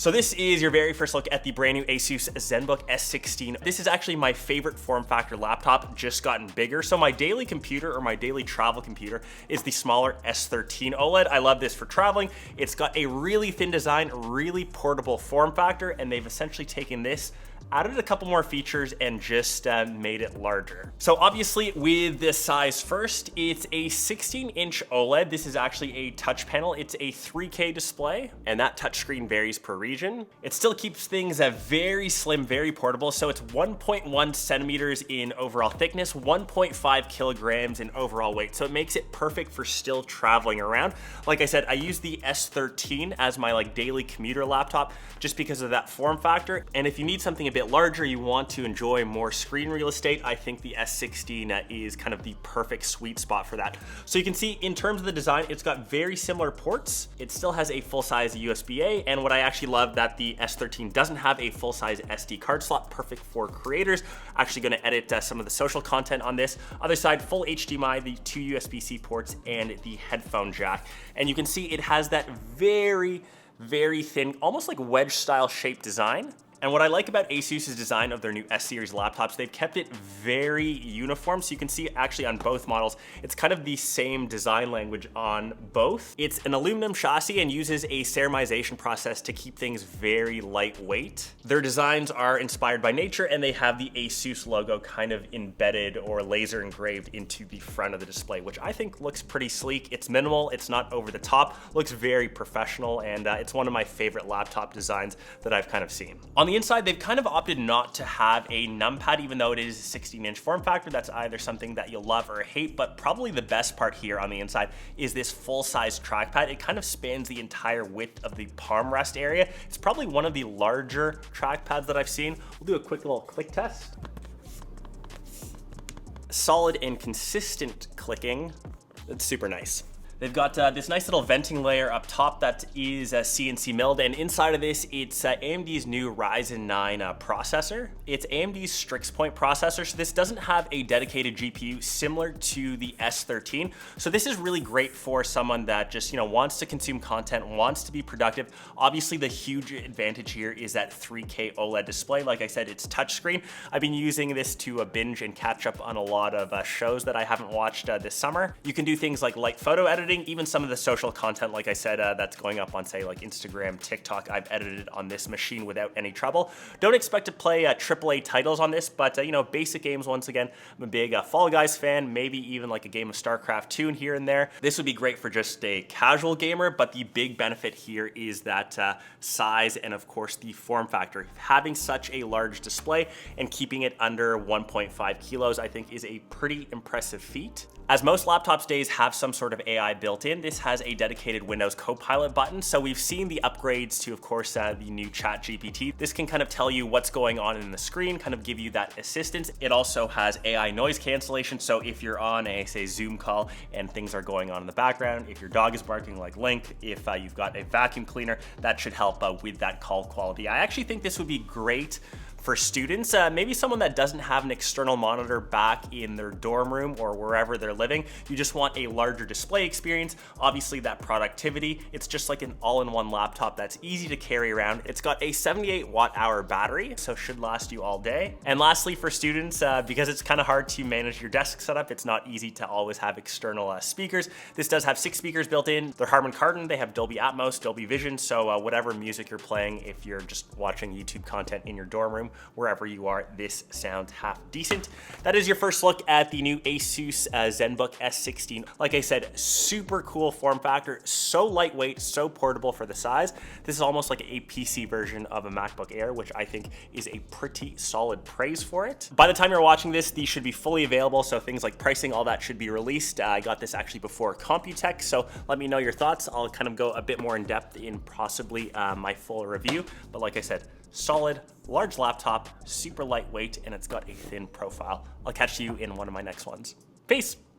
So this is your very first look at the brand new ASUS Zenbook S16. This is actually my favorite form factor laptop, just gotten bigger. So my daily computer or my daily travel computer is the smaller S13 OLED. I love this for traveling. It's got a really thin design, really portable form factor, and they've essentially taken this, added a couple more features, and just made it larger. So obviously with this size first, it's a 16-inch OLED. This is actually a touch panel. It's a 3K display, and that touchscreen varies per region. It still keeps things very slim, very portable. So it's 1.1 centimeters in overall thickness, 1.5 kilograms in overall weight. So it makes it perfect for still traveling around. Like I said, I use the S13 as my daily commuter laptop just because of that form factor. And if you need something a bit larger, you want to enjoy more screen real estate, I think the S16 is kind of the perfect sweet spot for that. So you can see in terms of the design, it's got very similar ports. It still has a full-size USB-A, and what I actually love that the S13 doesn't have a full-size SD card slot, perfect for creators. Actually going to edit some of the social content on this. Other side, full HDMI, the 2 USB-C ports, and the headphone jack. And you can see it has that very thin, almost like wedge style shaped design. And what I like about ASUS's design of their new S series laptops, they've kept it very uniform. So you can see actually on both models, it's kind of the same design language on both. It's an aluminum chassis and uses a ceramization process to keep things very lightweight. Their designs are inspired by nature, and they have the ASUS logo kind of embedded or laser engraved into the front of the display, which I think looks pretty sleek. It's minimal, it's not over the top, looks very professional, and it's one of my favorite laptop designs that I've kind of seen. On the inside, they've kind of opted not to have a numpad, even though it is a 16-inch form factor. That's either something that you'll love or hate, but probably the best part here on the inside is this full-size trackpad. It kind of spans the entire width of the palm rest area. It's probably one of the larger trackpads that I've seen. We'll do a quick little click test. Solid and consistent clicking. It's super nice. They've got this nice little venting layer up top that is CNC milled, and inside of this, it's AMD's new Ryzen 9 processor. It's AMD's Strix Point processor, so this doesn't have a dedicated GPU similar to the S13. So this is really great for someone that just wants to consume content, wants to be productive. Obviously, the huge advantage here is that 3K OLED display. Like I said, it's touchscreen. I've been using this to binge and catch up on a lot of shows that I haven't watched this summer. You can do things like light photo editing. Even some of the social content, like I said, that's going up on, say, like Instagram, TikTok, I've edited on this machine without any trouble. Don't expect to play AAA titles on this, but basic games, once again, I'm a big Fall Guys fan, maybe even like a game of StarCraft 2 here and there. This would be great for just a casual gamer, but the big benefit here is that size and, of course, the form factor. Having such a large display and keeping it under 1.5 kilos, I think, is a pretty impressive feat. As most laptops days have some sort of AI built in, this has a dedicated Windows Copilot button. So we've seen the upgrades to, of course, the new ChatGPT. This can kind of tell you what's going on in the screen, kind of give you that assistance. It also has AI noise cancellation. So if you're on a, say, Zoom call and things are going on in the background, if your dog is barking like Link, if you've got a vacuum cleaner, that should help with that call quality. I actually think this would be great for students, maybe someone that doesn't have an external monitor back in their dorm room or wherever they're living. You just want a larger display experience. Obviously that productivity, it's just like an all-in-one laptop that's easy to carry around. It's got a 78 watt-hour battery, so should last you all day. And lastly, for students, because it's kind of hard to manage your desk setup, it's not easy to always have external speakers. This does have 6 speakers built in. They're Harman Kardon, they have Dolby Atmos, Dolby Vision, so whatever music you're playing, if you're just watching YouTube content in your dorm room, wherever you are, this sounds half decent. That is your first look at the new ASUS Zenbook S16. Like I said, super cool form factor, so lightweight, so portable for the size. This is almost like a PC version of a MacBook Air, which I think is a pretty solid praise for it. By the time you're watching this, these should be fully available, so things like pricing, all that should be released. I got this actually before Computech, so let me know your thoughts. I'll kind of go a bit more in depth in possibly my full review, but like I said, solid, large laptop, super lightweight, and it's got a thin profile. I'll catch you in one of my next ones. Peace.